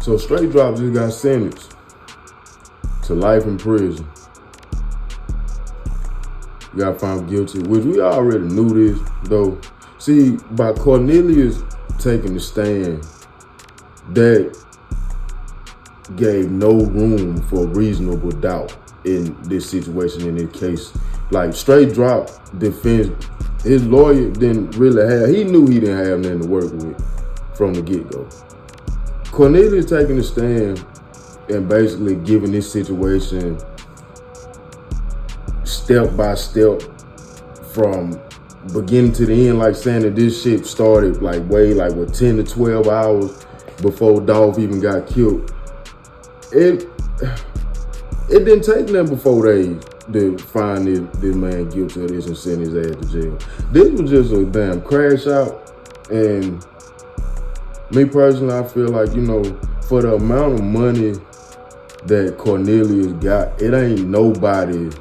So Straight Drop just got sentenced to life in prison. Got found guilty, which we already knew this, though. See, by Cornelius taking the stand, that gave no room for reasonable doubt in this situation, in this case. Like, Straight Drop defense, his lawyer didn't really have, he knew he didn't have nothing to work with from the get-go. Cornelius taking the stand and basically giving this situation step by step from beginning to the end, like saying that this shit started like 10 to 12 hours before Dolph even got killed. It didn't take them before they to find this man guilty of this and send his ass to jail. This was just a damn crash out, and me personally, I feel like, you know, for the amount of money that Cornelius got, it ain't nobody's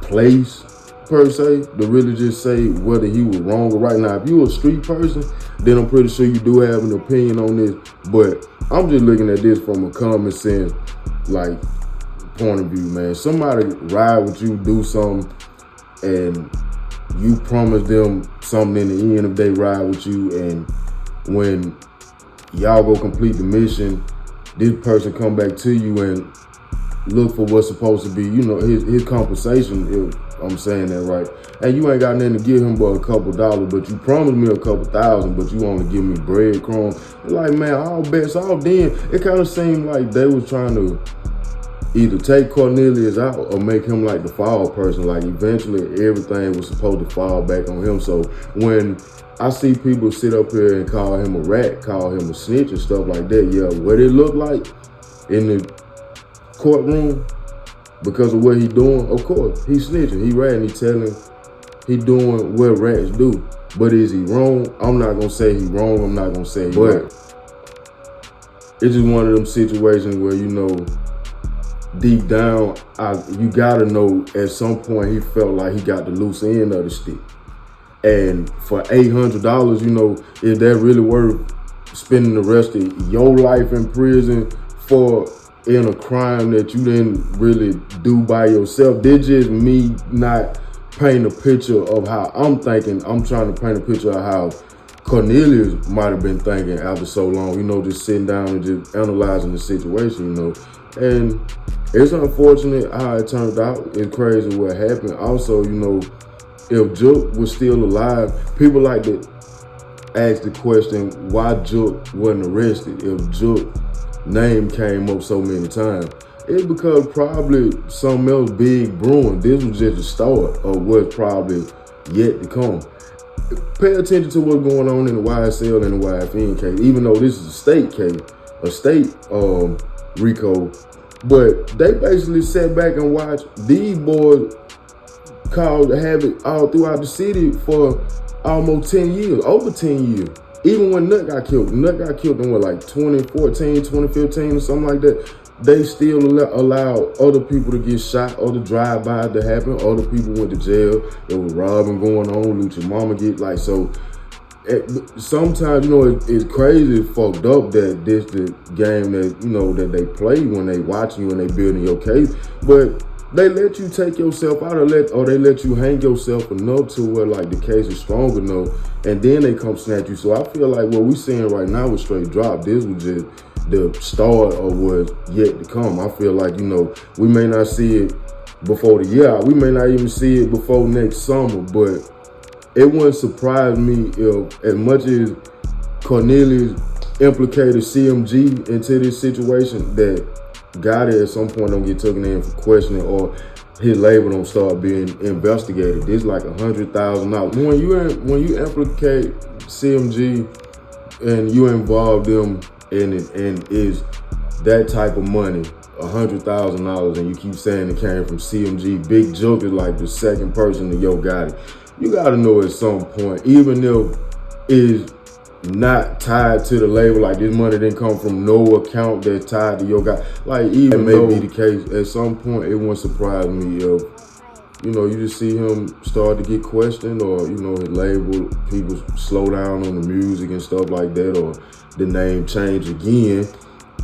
place per se to really just say whether he was wrong or right. Now, if you a street person, then I'm pretty sure you do have an opinion on this, but I'm just looking at this from a common sense, like, point of view, man. Somebody ride with you, do something, and you promise them something in the end if they ride with you, and when y'all go complete the mission, this person come back to you and look for what's supposed to be, you know, his compensation, if I'm saying that right. And you ain't got nothing to give him but a couple dollars, but you promised me a couple thousand, but you only give me breadcrumbs. Like, man, all bets off. Then it kind of seemed like they was trying to either take Cornelius out or make him like the fall person. Like, eventually everything was supposed to fall back on him. So when I see people sit up here and call him a rat, call him a snitch and stuff like that, yeah, what it looked like in the courtroom because of what he doing, of course, he snitching, he ratting, he telling, he doing what rats do. But is he wrong? I'm not gonna say he wrong, I'm not gonna say he right. It's just one of them situations where, you know, deep down, you gotta know at some point he felt like he got the loose end of the stick. And for $800, you know, is that really worth spending the rest of your life in prison for in a crime that you didn't really do by yourself? This just me not paint a picture of how I'm thinking. I'm trying to paint a picture of how Cornelius might have been thinking after so long, you know, just sitting down and just analyzing the situation, you know. And it's unfortunate how it turned out. It's crazy what happened. Also, you know, if Jook was still alive, people like to ask the question, why Jook wasn't arrested if Jook's name came up so many times? It's because probably something else big brewing. This was just the start of what's probably yet to come. Pay attention to what's going on in the YSL and the YFN case, even though this is a state case, a state RICO. But they basically sat back and watched these boys have it all throughout the city for almost 10 years, over 10 years. Even when Nut got killed in what, like 2014, 2015 or something like that, they still allowed other people to get shot, other drive-bys to happen, other people went to jail. There was robbing going on, loot your mama get, like, so sometimes, you know, it's crazy, it's fucked up that this the game that, you know, that they play when they watching you and they building your case, but they let you take yourself out or they let you hang yourself enough to where, like, the case is strong enough, and then they come snatch you. So I feel like what we seeing right now with Straight Drop, this was just the start of what's yet to come. I feel like, you know, we may not see it before the year, we may not even see it before next summer, but it wouldn't surprise me if, as much as Cornelius implicated CMG into this situation, that Gotti at some point don't get taken in for questioning or his label don't start being investigated. This like $100,000. When you implicate CMG and you involve them in it, and is that type of money, $100,000, and you keep saying it came from CMG, bigjook is like the second person to Yo Gotti. You gotta know at some point, even if it's not tied to the label, like this money didn't come from no account that's tied to Yo Gotti, like even may be the case, at some point it wouldn't surprise me if you know, you just see him start to get questioned, or, you know, his label, people slow down on the music and stuff like that, or the name change again.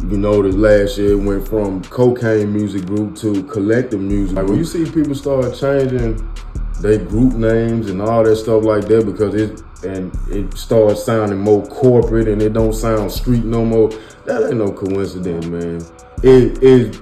You know, this last year it went from Cocaine Music Group to Collective Music. Like when you see people start changing their group names and all that stuff like that, because it starts sounding more corporate and it don't sound street no more, that ain't no coincidence, man. It is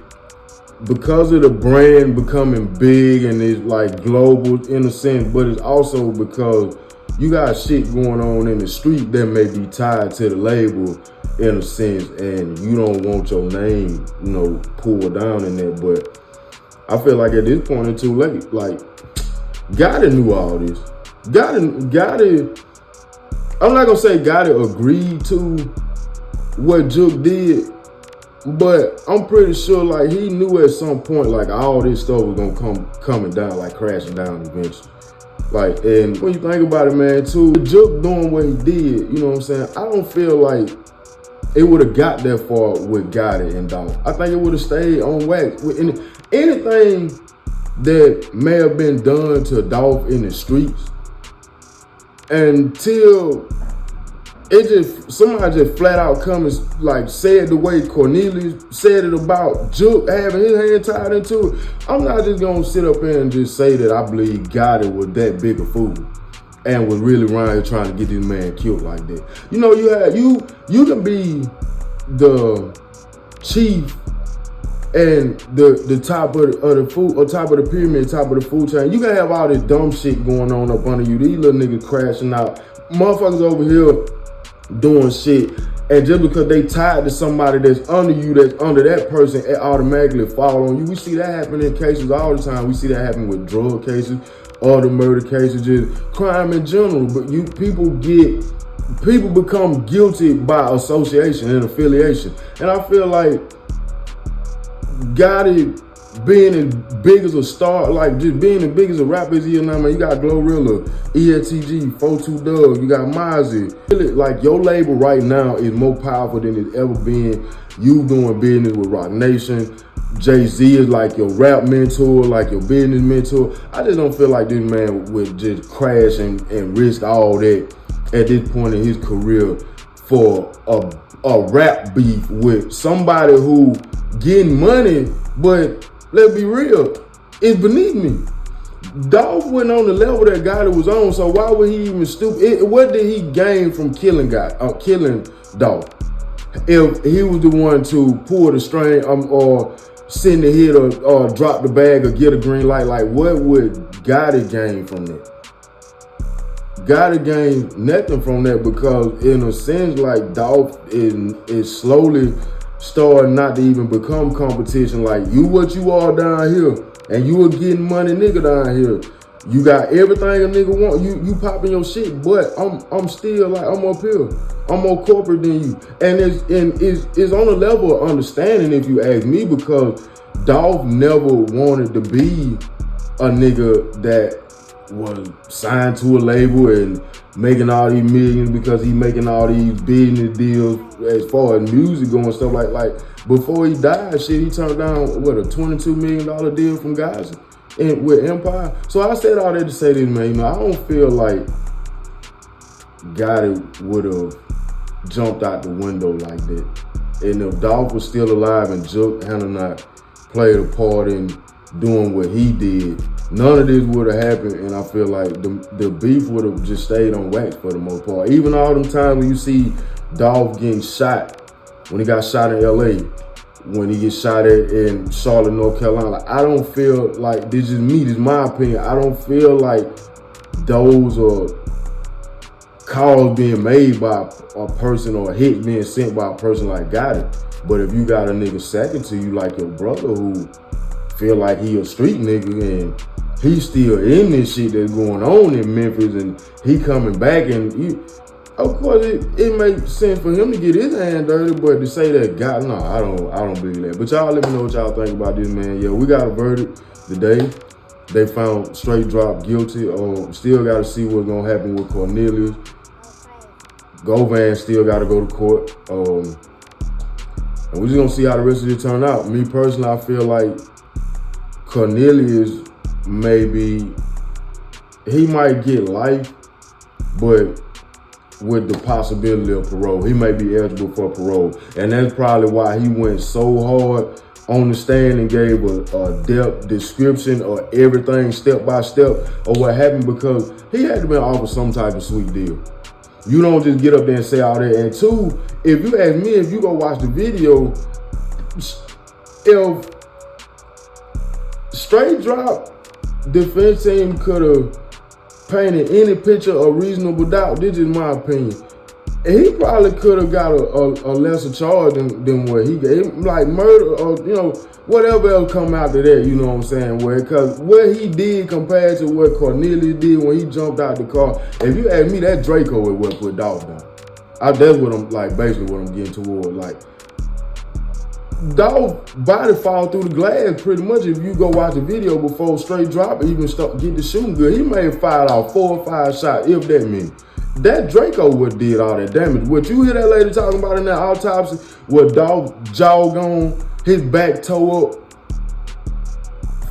because of the brand becoming big and it's like global in a sense, but it's also because you got shit going on in the street that may be tied to the label in a sense, and you don't want your name, you know, pulled down in that. But I feel like at this point it's too late. Like, Gotti knew all this. Gotti, I'm not gonna say Gotti agreed to what Jook did, but I'm pretty sure like he knew at some point like all this stuff was gonna coming down, like crashing down eventually. Like, and when you think about it, man, too, Jook doing what he did, you know what I'm saying? I don't feel like it would have got that far with Gotti and Dolph. I think it would have stayed on wax. With anything that may have been done to Dolph in the streets, until somebody just flat out come and like said the way Cornelius said it about Jook having his hand tied into it. I'm not just gonna sit up here and just say that I believe Gotti was that big a fool and was really around here trying to get this man killed like that. You know, you can be the chief and the top of the food, or top of the pyramid, top of the food chain. You can have all this dumb shit going on up under you. These little niggas crashing out. Motherfuckers over here doing shit, and just because they tied to somebody that's under you, that's under that person, it automatically fall on you. We see that happen in cases all the time. We see that happen with drug cases, other murder cases, just crime in general. But people become guilty by association and affiliation. And I feel like Gotti being as big as a star, like just being as big as a rapper as he is now, man. You got Glorilla, ELTG, 42 Doug, you got Mozzie. Really, like your label right now is more powerful than it's ever been. You doing business with Rock Nation. Jay-Z is like your rap mentor, like your business mentor. I just don't feel like this man would just crash and risk all that at this point in his career for a rap beef with somebody who getting money, but let's be real, it's beneath me. Dolph went on the level that Gotti was on, so why would he even stoop? What did he gain from killing Dolph? If he was the one to pull the string or send the hit or drop the bag or get a green light, like what would Gotti gain from that? Gotti gained nothing from that, because in a sense, like Dolph is slowly starting not to even become competition. Like what you are down here, and you are getting money nigga down here. You got everything a nigga want. You popping your shit, but I'm still like, I'm up here. I'm more corporate than you. And it's on a level of understanding, if you ask me, because Dolph never wanted to be a nigga that was signed to a label and making all these millions, because he making all these business deals as far as music going, stuff like before he died, shit, he turned down a $22 million deal from guys with Empire. So I said all that to say this, man. You know, I don't feel like Gotti would have jumped out the window like that. And if Dolph was still alive and Jook had not played a part in doing what he did, none of this would have happened. And I feel like the beef would have just stayed on wax for the most part. Even all them times when you see Dolph getting shot, when he got shot in LA, when he gets shot at in Charlotte, North Carolina, I don't feel like, this is me, this is my opinion, I don't feel like those are calls being made by a person or a hit being sent by a person like Gotti. But if you got a nigga second to you like your brother who feel like he a street nigga and he's still in this shit that's going on in Memphis, and he coming back, and of course it makes sense for him to get his hand dirty, but to say that God, no, I don't believe that. But y'all let me know what y'all think about this, man. Yeah, we got a verdict today. They found straight drop guilty. Still got to see what's gonna happen with Cornelius. Govan still got to go to court. And we're just gonna see how the rest of it turn out. Me personally, I feel like Cornelius maybe he might get life, but with the possibility of parole. He may be eligible for parole. And that's probably why he went so hard on the stand and gave a depth description of everything step by step of what happened, because he had to be offered some type of sweet deal. You don't just get up there and say all that. And two, if you ask me, if you go watch the video, if Straight Drop defense team could have painted any picture of reasonable doubt, this is my opinion, he probably could have got a lesser charge than what he gave, like murder or, you know, whatever else come after that, you know what I'm saying? Because what he did compared to what Cornelius did when he jumped out the car, if you ask me, that Draco is what put Dolph down. That's what I'm, like, basically what I'm getting toward. Like, Dolph body fall through the glass pretty much. If you go watch the video before Straight Drop even get the shooting good, he may have fired off 4 or 5 shots, if that means. That Draco would did all that damage. What you hear that lady talking about in that autopsy, what Dolph jaw gone, his back toe up,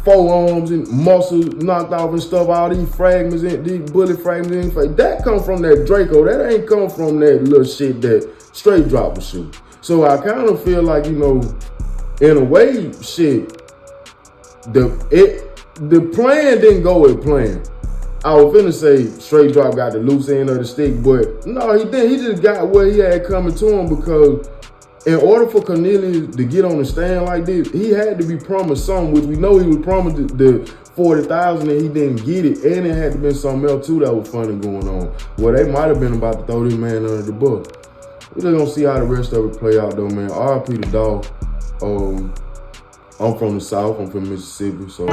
forearms and muscles knocked off and stuff, all these fragments, these bullet fragments in his face, that come from that Draco. That ain't come from that little shit that Straight Drop was shooting. So I kind of feel like, you know, in a way, shit, the plan didn't go as planned. I was finna say Straight Drop got the loose end of the stick, but no, he didn't. He just got what he had coming to him, because in order for Cornelius to get on the stand like this, he had to be promised something, which we know he was promised the 40,000 and he didn't get it, and it had to been something else too that was funny going on. Well, they might have been about to throw this man under the bus. We're just gonna see how the rest of it play out though, man. R.I.P. to Dolph. I'm from the South. I'm from Mississippi, so